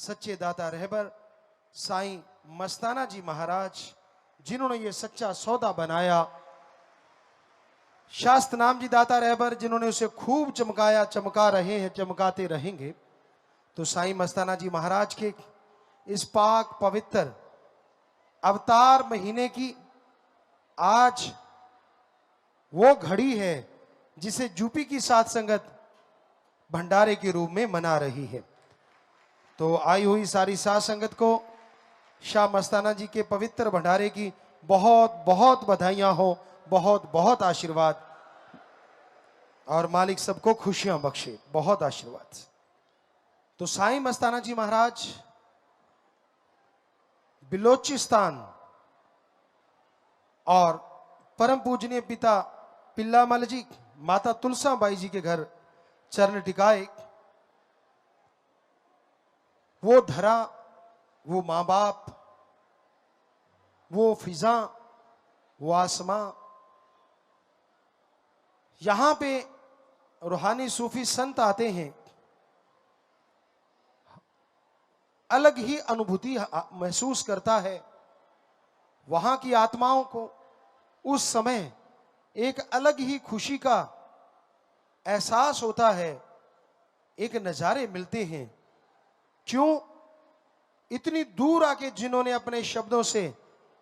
सच्चे दाता रहबर साईं मस्ताना जी महाराज, जिन्होंने ये सच्चा सौदा बनाया। शास्त्र नाम जी दाता रहबर, जिन्होंने उसे खूब चमकाया, चमका रहे हैं, चमकाते रहेंगे। तो साईं मस्ताना जी महाराज के इस पाक पवित्र अवतार महीने की आज वो घड़ी है जिसे यूपी की साध संगत भंडारे के रूप में मना रही है। तो आई हुई सारी साध संगत को शाह मस्ताना जी के पवित्र भंडारे की बहुत बहुत बधाइयां हो, बहुत बहुत आशीर्वाद, और मालिक सबको खुशियां बख्शे, बहुत आशीर्वाद। तो साईं मस्ताना जी महाराज बिलोचिस्तान और परम पूजनीय पिता पिल्लामल जी, माता तुलसा बाई जी के घर चरण टिकाए। वो धरा, वो मां बाप, वो फिजा, वो आसमां, यहां पे रूहानी सूफी संत आते हैं, अलग ही अनुभूति महसूस करता है। वहां की आत्माओं को उस समय एक अलग ही खुशी का एहसास होता है, एक नजारे मिलते हैं। क्यों? इतनी दूर आके जिन्होंने अपने शब्दों से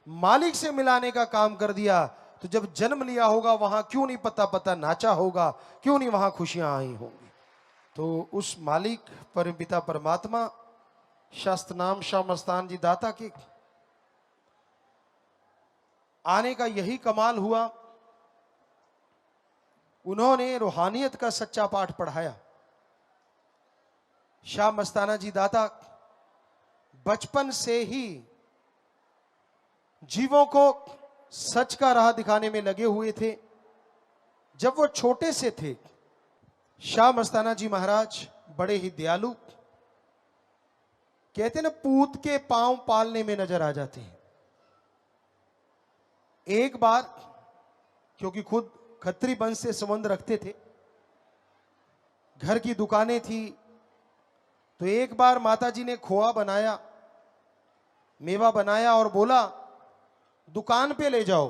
मालिक से मिलाने का काम कर दिया, तो जब जन्म लिया होगा वहां क्यों नहीं पता नाचा होगा, क्यों नहीं वहां खुशियां आई होंगी। तो उस मालिक परमपिता परमात्मा शास्त्र नाम शाह मस्तान जी दाता के आने का यही कमाल हुआ। उन्होंने रूहानियत का सच्चा पाठ पढ़ाया। शाह मस्ताना जी दाता बचपन से ही जीवों को सच का राह दिखाने में लगे हुए थे। जब वो छोटे से थे, शाह मस्ताना जी महाराज बड़े ही दयालु, कहते ना पूत के पांव पालने में नजर आ जाते हैं। एक बार, क्योंकि खुद खत्री वंश से संबंध रखते थे, घर की दुकानें थी, तो एक बार माताजी ने खोआ बनाया, मेवा बनाया और बोला दुकान पे ले जाओ,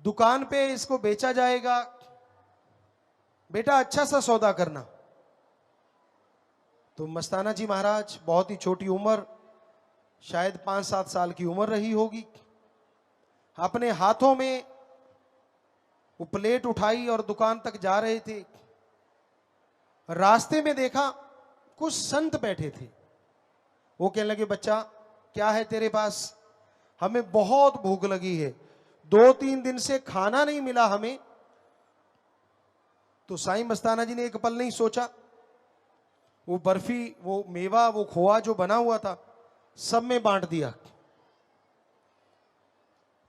दुकान पे इसको बेचा जाएगा, बेटा अच्छा सा सौदा करना। तो मस्ताना जी महाराज बहुत ही छोटी उम्र, शायद 5-7 साल की उम्र रही होगी, अपने हाथों में वो प्लेट उठाई और दुकान तक जा रहे थे। रास्ते में देखा कुछ संत बैठे थे। वो कहने लगे, बच्चा क्या है तेरे पास? हमें बहुत भूख लगी है, 2-3 दिन से खाना नहीं मिला हमें। तो साईं मस्ताना जी ने एक पल नहीं सोचा, वो बर्फी, वो मेवा, वो खोआ जो बना हुआ था, सब में बांट दिया।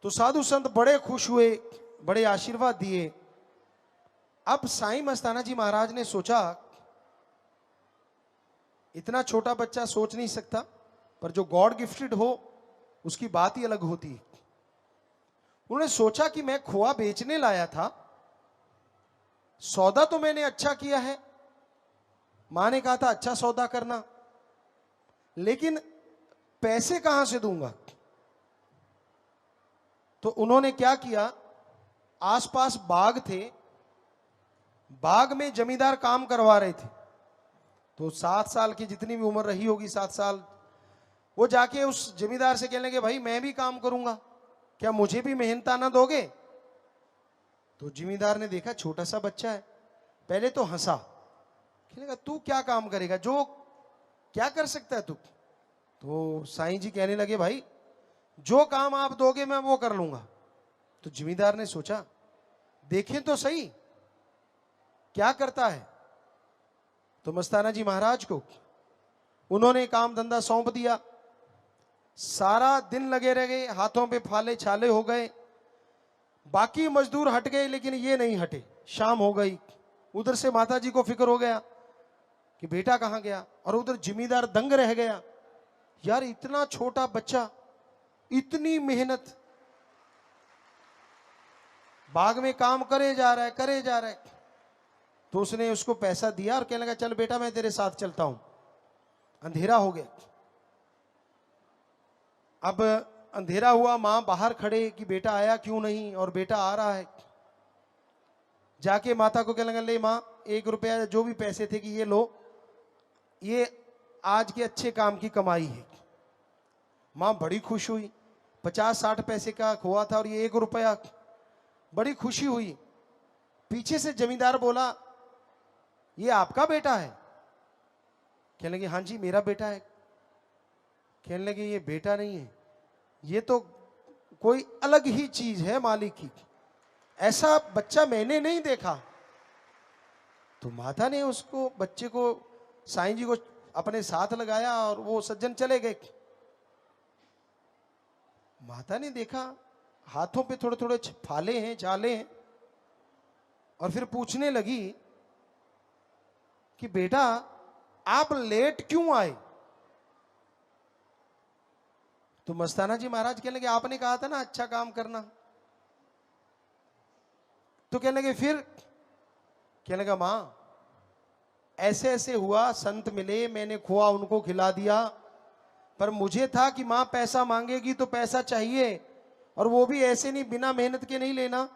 तो साधु संत बड़े खुश हुए, बड़े आशीर्वाद दिए। अब साईं मस्ताना जी महाराज ने सोचा, इतना छोटा बच्चा सोच नहीं सकता, पर जो गॉड गिफ्टेड हो उसकी बात ही अलग होती है। उन्होंने सोचा कि मैं खोआ बेचने लाया था, सौदा तो मैंने अच्छा किया है, मां ने कहा था अच्छा सौदा करना, लेकिन पैसे कहां से दूंगा? तो उन्होंने क्या किया, आसपास बाग थे, बाग में जमींदार काम करवा रहे थे। तो 7 साल की जितनी भी उम्र रही होगी, 7 साल, वो जाके उस जमींदार से कहने लगे, भाई मैं भी काम करूंगा, क्या मुझे भी मेहनताना दोगे? तो जमींदार ने देखा छोटा सा बच्चा है, पहले तो हंसा, कहने लगा तू क्या काम करेगा, जो क्या कर सकता है तू? तो साईं जी कहने लगे, भाई जो काम आप दोगे मैं वो कर लूंगा। तो जमींदार ने सोचा, देखें तो सही क्या करता है। तो मस्ताना जी महाराज को उन्होंने काम धंधा सौंप दिया। सारा दिन लगे रह गए, हाथों पे फाले छाले हो गए। बाकी मजदूर हट गए, लेकिन ये नहीं हटे। शाम हो गई, उधर से माता जी को फिक्र हो गया कि बेटा कहां गया, और उधर जिम्मेदार दंग रह गया, यार इतना छोटा बच्चा, इतनी मेहनत, बाग में काम करे जा रहा है, करे जा रहा है। तो उसने उसको पैसा दिया और कहने लगा, चल बेटा मैं तेरे साथ चलता हूं। अंधेरा हो गया। अब अंधेरा हुआ, मां बाहर खड़े कि बेटा आया क्यों नहीं, और बेटा आ रहा है। जाके माता को कहने लगे, ले मां 1 रुपया जो भी पैसे थे कि ये लो, ये आज के अच्छे काम की कमाई है। मां बड़ी खुश हुई, 50-60 पैसे का खोआ था और ये 1 रुपया, बड़ी खुशी हुई। पीछे से जमींदार बोला, ये आपका बेटा है? कहने लगे हाँ जी मेरा बेटा है। कहने लगे ये बेटा नहीं है, ये तो कोई अलग ही चीज है मालिक की, ऐसा बच्चा मैंने नहीं देखा। तो माता ने उसको, बच्चे को, साईं जी को अपने साथ लगाया और वो सज्जन चले गए। माता ने देखा हाथों पे थोड़े थोड़े फाले हैं, छाले हैं, और फिर पूछने लगी कि बेटा आप लेट क्यों आए? तो मस्ताना जी महाराज कहने लगे, आपने कहा था ना अच्छा काम करना। तो कहने लगे फिर? कहने लगा मां ऐसे ऐसे हुआ, संत मिले, मैंने खोआ उनको खिला दिया, पर मुझे था कि मां पैसा मांगेगी तो पैसा चाहिए, और वो भी ऐसे नहीं, बिना मेहनत के नहीं लेना।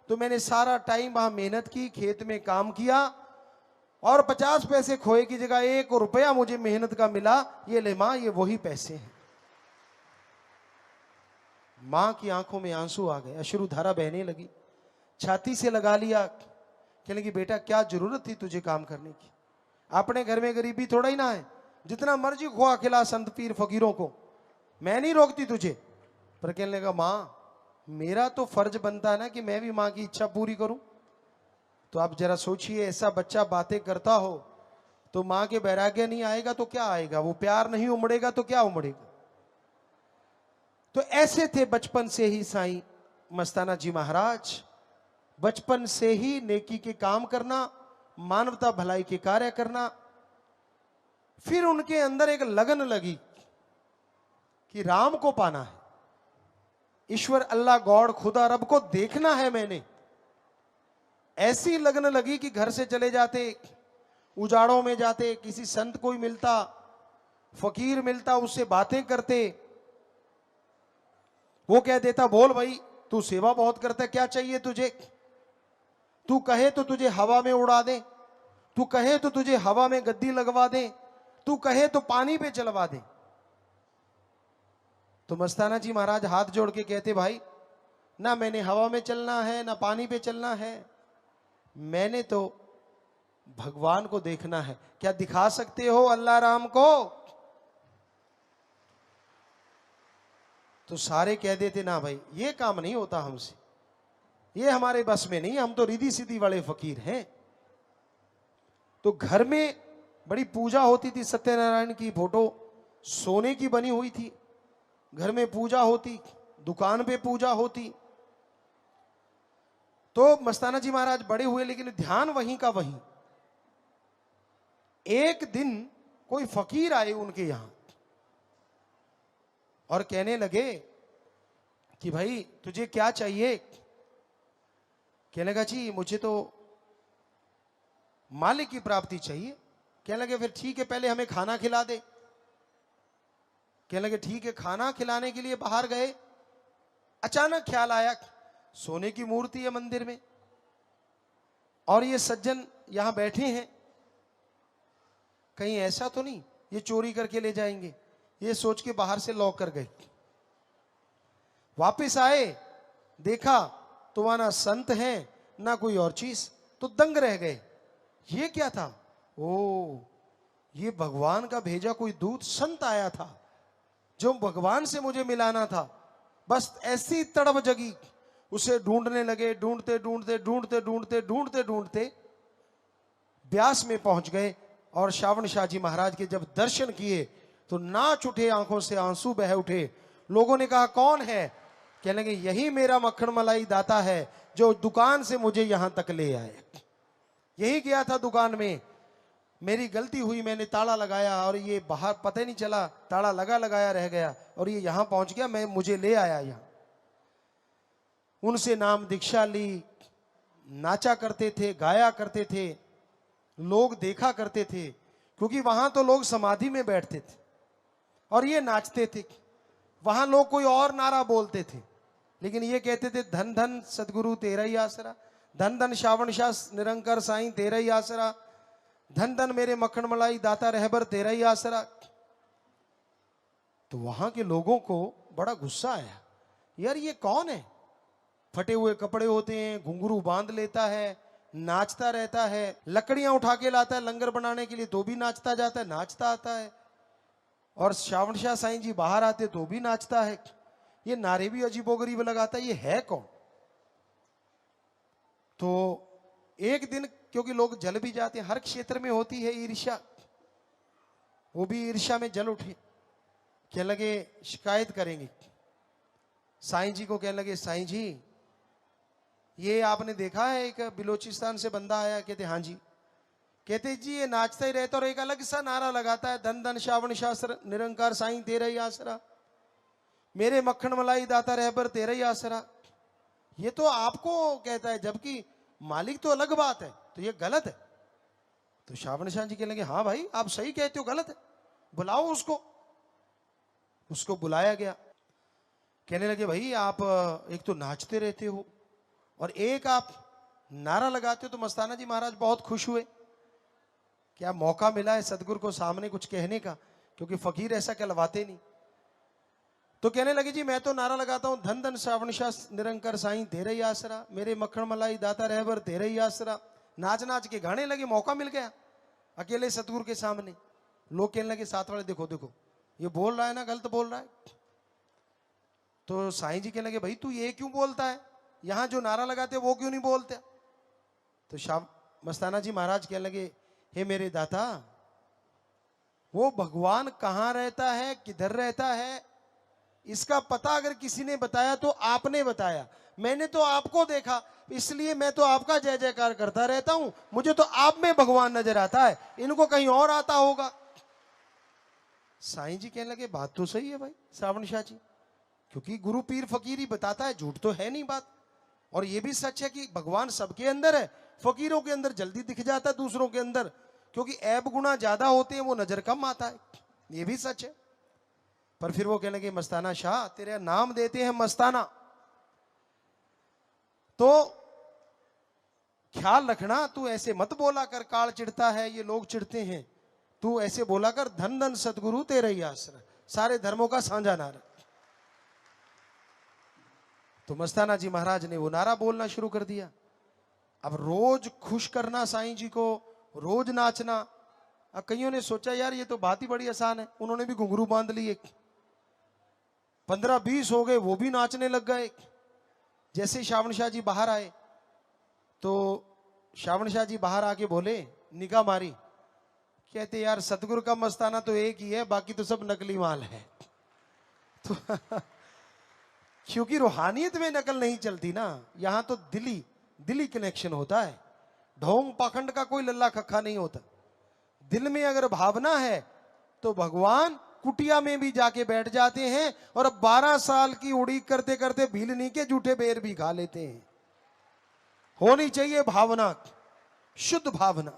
तो मैंने सारा टाइम वहां मेहनत की, खेत में काम किया, और 50 पैसे खोए की जगह 1 रुपया मुझे मेहनत का मिला। ये ले मां, ये वही पैसे हैं। मां की आंखों में आंसू आ गए, अश्रुधारा बहने लगी, छाती से लगा लिया। कहने लगी बेटा क्या जरूरत थी तुझे काम करने की? अपने घर में गरीबी थोड़ा ही ना है, जितना मर्जी खोआ खिला संत पीर फकीरों को, मैं नहीं रोकती तुझे। पर कहने लगा मां मेरा तो फर्ज बनता है ना कि मैं भी मां की इच्छा पूरी करूं। तो आप जरा सोचिए, ऐसा बच्चा बातें करता हो तो मां के वैराग्य नहीं आएगा तो क्या आएगा? वो प्यार नहीं उमड़ेगा तो क्या उमड़ेगा? तो ऐसे थे बचपन से ही साईं मस्ताना जी महाराज। बचपन से ही नेकी के काम करना, मानवता भलाई के कार्य करना। फिर उनके अंदर एक लगन लगी कि राम को पाना है, ईश्वर अल्लाह गॉड खुदा रब को देखना है मैंने। ऐसी लगन लगी कि घर से चले जाते, उजाड़ों में जाते, किसी संत कोई मिलता, फकीर मिलता, उससे बातें करते। वो कह देता बोल भाई तू सेवा बहुत करता है, क्या चाहिए तुझे? तू कहे तो तुझे हवा में उड़ा दे, तू कहे तो तुझे हवा में गद्दी लगवा दे, तू कहे तो पानी पे चलवा दे। तो मस्ताना जी महाराज हाथ जोड़ के कहते भाई ना मैंने हवा में चलना है ना पानी पे चलना है, मैंने तो भगवान को देखना है। क्या दिखा सकते हो अल्लाह राम को? तो सारे कह देते ना भाई ये काम नहीं होता हमसे, ये हमारे बस में नहीं, हम तो रिद्धि सिद्धि वाले फकीर हैं। तो घर में बड़ी पूजा होती थी, सत्यनारायण की फोटो सोने की बनी हुई थी, घर में पूजा होती, दुकान पे पूजा होती। तो मस्ताना जी महाराज बड़े हुए लेकिन ध्यान वहीं का वहीं। एक दिन कोई फकीर आए उनके यहां और कहने लगे कि भाई तुझे क्या चाहिए? कहने लगा जी मुझे तो मालिक की प्राप्ति चाहिए। कहने लगे फिर ठीक है पहले हमें खाना खिला दे। कहने लगे ठीक है। खाना खिलाने के लिए बाहर गए, अचानक ख्याल आया सोने की मूर्ति है मंदिर में और ये सज्जन यहां बैठे हैं, कहीं ऐसा तो नहीं ये चोरी करके ले जाएंगे। ये सोच के बाहर से लॉक कर गए। वापस आए, देखा तो वहां ना संत हैं ना कोई और चीज, तो दंग रह गए। ये क्या था? ओ ये भगवान का भेजा कोई दूत संत आया था जो भगवान से मुझे मिलाना था। बस ऐसी तड़प जगी, उसे ढूंढने लगे। ढूंढते ढूंढते ढूंढते ढूंढते ढूंढते ढूंढते ब्यास में पहुंच गए और श्रावण शाह जी महाराज के जब दर्शन किए तो नाच उठे, आंखों से आंसू बह उठे। लोगों ने कहा कौन है? कहने लगे यही मेरा मक्खन मलाई दाता है जो दुकान से मुझे यहां तक ले आए। यही गया था दुकान में, मेरी गलती हुई, मैंने ताला लगाया और ये बाहर पता ही नहीं चला, ताला लगा लगाया रह गया और ये यहां पहुंच गया, मैं मुझे ले आया यहां। उनसे नाम दीक्षा ली, नाचा करते थे, गाया करते थे, लोग देखा करते थे। क्योंकि वहां तो लोग समाधि में बैठते थे और ये नाचते थे। वहां लोग कोई और नारा बोलते थे, लेकिन ये कहते थे धन धन सदगुरु तेरा ही आसरा, धन धन श्रावण शाह निरंकार साईं तेरा ही आसरा, धन धन मेरे मक्खन मलाई दाता रहबर तेरा ही आसरा। तो वहां के लोगों को बड़ा गुस्सा आया, यार ये कौन है, फटे हुए कपड़े होते हैं, घुंघरू बांध लेता है, नाचता रहता है, लकड़ियां उठा के लाता है लंगर बनाने के लिए तो भी नाचता जाता है, नाचता आता है, और श्रावण शाह साईं जी बाहर आते तो भी नाचता है, ये नारे भी अजीबोगरीब लगाता है, ये है कौन। तो एक दिन, क्योंकि लोग जल भी जाते हैं, हर क्षेत्र में होती है ईर्ष्या, वो भी ईर्ष्या में जल उठे, कहने लगे शिकायत करेंगे। साईं जी को कहने लगे साईं जी ये आपने देखा है, एक बिलोचिस्तान से बंदा आया, कहते हाँ जी, कहते जी ये नाचता ही रहता और एक अलग सा नारा लगाता है, धन धन श्रावण शास्त्र निरंकार साईं तेरा ही आसरा, मेरे मक्खन मलाई दाता रहबर तेरा ही आसरा। ये तो आपको कहता है, जबकि मालिक तो अलग बात है, तो ये गलत है। तो श्रावण शाह जी कहने लगे हाँ भाई आप सही कहते हो, गलत है, बुलाओ उसको। उसको बुलाया गया, कहने लगे भाई आप एक तो नाचते रहते हो और एक आप नारा लगाते हो। तो मस्ताना जी महाराज बहुत खुश हुए, क्या मौका मिला है सदगुरु को सामने कुछ कहने का, क्योंकि फकीर ऐसा कहलवाते नहीं। तो कहने लगे जी मैं तो नारा लगाता हूं, धन धन श्रावण शाह निरंकार साईं तेरा ही आसरा, मेरे मक्खन मलाई दाता रहबर तेरा ही आसरा। नाच नाच के गाने लगे, मौका मिल गया अकेले सतगुरु के सामने। लोग कहने लगे साथ वाले देखो देखो ये बोल रहा है ना, गलत बोल रहा है। तो साईं जी कहने लगे भाई तू ये क्यों बोलता है, यहां जो नारा लगाते वो क्यों नहीं बोलते। तो शाह मस्ताना जी महाराज कहने लगे हे मेरे दाता, वो भगवान कहां रहता है, किधर रहता है, इसका पता अगर किसी ने बताया तो आपने बताया, मैंने तो आपको देखा, इसलिए मैं तो आपका जय जयकार करता रहता हूं, मुझे तो आप में भगवान नजर आता है, इनको कहीं और आता होगा। साईं जी कहने लगे बात तो सही है भाई श्रावण शाह जी, क्योंकि गुरु पीर फकीर ही बताता है, झूठ तो है नहीं बात। और ये भी सच है कि भगवान सबके अंदर है, फकीरों के अंदर जल्दी दिख जाता है, दूसरों के अंदर क्योंकि ऐब गुना ज्यादा होते हैं वो नजर कम आता है, ये भी सच है। पर फिर वो कहने लगे मस्ताना शाह तेरा नाम देते हैं मस्ताना, तो ख्याल रखना तू ऐसे मत बोला कर, काल चिढ़ता है, ये लोग चिढ़ते हैं, तू ऐसे बोला कर धन धन सतगुरु तेरा ही आसरा, सारे धर्मों का साझा नारा। तो मस्ताना जी महाराज ने वो नारा बोलना शुरू कर दिया। अब रोज खुश करना साईं जी को, रोज नाचना। अब कईयों ने सोचा यार ये तो बात ही बड़ी आसान है, उन्होंने भी घुंघरू बांध लिए, 15-20 हो गए, वो भी नाचने लग गए। जैसे श्रावण शाह जी बाहर आए तो श्रावण शाह जी बाहर आके बोले, निगाह मारी, कहते यार सतगुरु का मस्ताना तो एक ही है, बाकी तो सब नकली माल है। तो क्योंकि रूहानियत में नकल नहीं चलती ना, यहां तो दिली कनेक्शन होता है, ढोंग पाखंड का कोई लल्ला खक्खा नहीं होता। दिल में अगर भावना है तो भगवान कुटिया में भी जाके बैठ जाते हैं और 12 साल की उड़ीक करते करते भीलनी के जूठे बेर भी खा लेते हैं। होनी चाहिए भावना, शुद्ध भावना।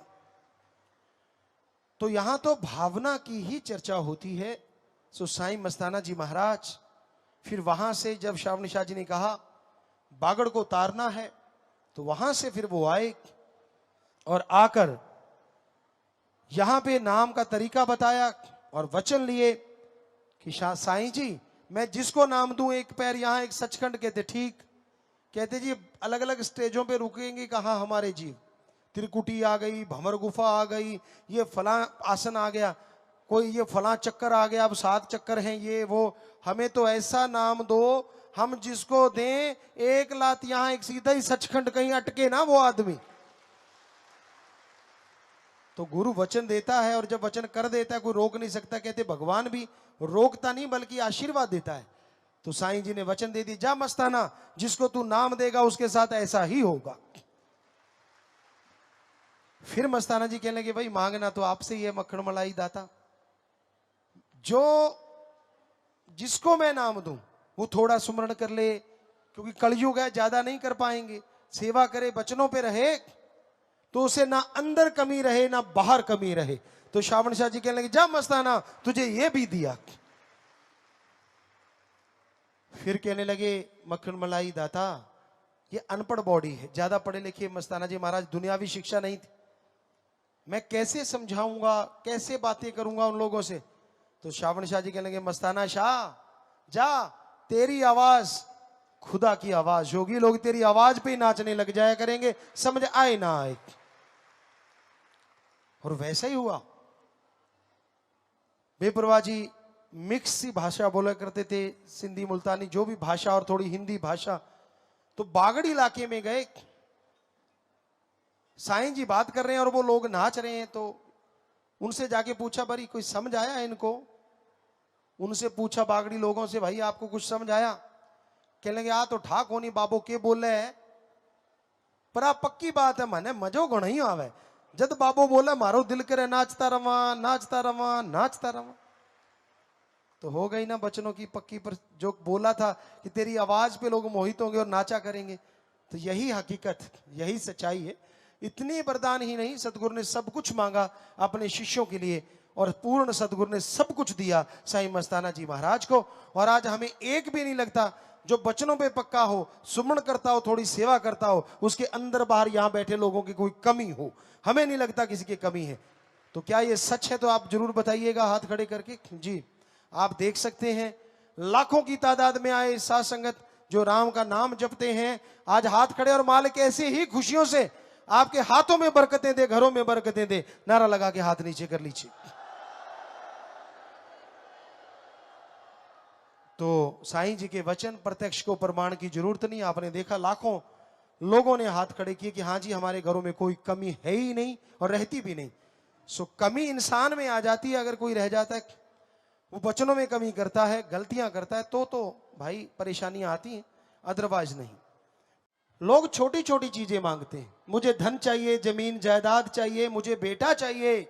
तो यहां तो भावना की ही चर्चा होती है। सो साईं मस्ताना जी महाराज फिर वहां से जब श्रावण शाह जी ने कहा बागड़ को उतारना है, तो वहां से फिर वो आए और आकर यहां पे नाम का तरीका बताया और वचन लिए कि साईं जी मैं जिसको नाम दूं, एक पैर यहां एक सचखंड, कहते ठीक, कहते जी अलग अलग स्टेजों पे रुकेंगे कहां हमारे जीव, त्रिकुटी आ गई, भंवर गुफा आ गई, ये फला आसन आ गया, कोई ये फला चक्कर आ गया, अब 7 चक्कर हैं ये वो, हमें तो ऐसा नाम दो हम जिसको दें एक लात यहां एक सीधा ही सचखंड कहीं अटके ना वो आदमी। तो गुरु वचन देता है और जब वचन कर देता है कोई रोक नहीं सकता। कहते भगवान भी रोकता नहीं बल्कि आशीर्वाद देता है। तो साईं जी ने वचन दे दी, जा मस्ताना जिसको तू नाम देगा उसके साथ ऐसा ही होगा। फिर मस्ताना जी कहने लगे भाई मांगना तो आपसे ही है मक्खन मलाई दाता, जो जिसको मैं नाम दूं वो थोड़ा सुमरण कर ले, क्योंकि कलयुग है ज्यादा नहीं कर पाएंगे, सेवा करे बचनों पे रहे तो उसे ना अंदर कमी रहे ना बाहर कमी रहे, तो श्रावण शाह जी कहने लगे जा मस्ताना तुझे ये भी दिया। फिर कहने लगे मक्खन मलाई दाता ये अनपढ़ बॉडी है, ज्यादा पढ़े लिखे मस्ताना जी महाराज दुनियावी शिक्षा नहीं थी, मैं कैसे समझाऊंगा, कैसे बातें करूंगा उन लोगों से। तो श्रावण शाह जी कहने लगे मस्ताना शाह जा, तेरी आवाज खुदा की आवाज होगी, लोग तेरी आवाज पे ही नाचने लग जाया करेंगे, समझ आए ना आए। और वैसा ही हुआ। बेपरवाह जी मिक्स सी भाषा बोला करते थे, सिंधी मुल्तानी जो भी भाषा और थोड़ी हिंदी भाषा। तो बागड़ी इलाके में गए, साईं जी बात कर रहे हैं और वो लोग नाच रहे हैं, तो उनसे जाके पूछा भाई कोई समझ आया इनको। उनसे पूछा बागड़ी लोगों से भाई आपको कुछ समझ आया? कहने लगे आ तो ठाक होनी बाबो के बोले है, पर आप पक्की बात है मने मजो घणो ही आवे। जद बाबो बोले मारो दिल करे नाचता रवा नाचता रवा नाचता रवा। तो हो गई ना बचनों की पक्की। पर जो बोला था कि तेरी आवाज पे लोग मोहित होंगे और नाचा करेंगे, तो यही हकीकत, यही सच्चाई है। इतनी वरदान ही नहीं, सतगुरु ने सब कुछ मांगा अपने शिष्यों के लिए और पूर्ण सतगुरु ने सब कुछ दिया साईं मस्ताना जी महाराज को। और आज हमें एक भी नहीं लगता जो बचनों पे पक्का हो, सुमन करता हो, थोड़ी सेवा करता हो, उसके अंदर बाहर यहां बैठे लोगों की कोई कमी हो। हमें नहीं लगता किसी की कमी है। तो क्या ये सच है? तो आप जरूर बताइएगा हाथ खड़े करके। जी आप देख सकते हैं लाखों की तादाद में आए साध संगत जो राम का नाम जपते हैं, आज हाथ खड़े। और मालिक ऐसे ही खुशियों से आपके हाथों में बरकतें दे, घरों में बरकतें दे। नारा लगा के हाथ नीचे कर लीजिए। तो साईं जी के वचन प्रत्यक्ष को प्रमाण की जरूरत नहीं। आपने देखा लाखों लोगों ने हाथ खड़े किए कि हाँ जी हमारे घरों में कोई कमी है ही नहीं और रहती भी नहीं। सो कमी इंसान में आ जाती है, अगर कोई रह जाता है, वो वचनों में कमी करता है, गलतियां करता है, तो भाई परेशानियां आती हैं, अदरवाइज नहीं। लोग छोटी छोटी चीजें मांगते हैं, मुझे धन चाहिए, जमीन जायदाद चाहिए, मुझे बेटा चाहिए,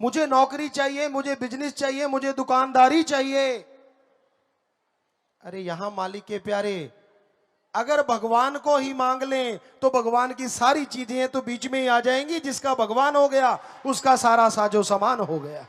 मुझे नौकरी चाहिए, मुझे बिजनेस चाहिए, मुझे दुकानदारी चाहिए। अरे यहां मालिक के प्यारे, अगर भगवान को ही मांग लें तो भगवान की सारी चीजें तो बीच में ही आ जाएंगी। जिसका भगवान हो गया उसका सारा साजो सामान हो गया।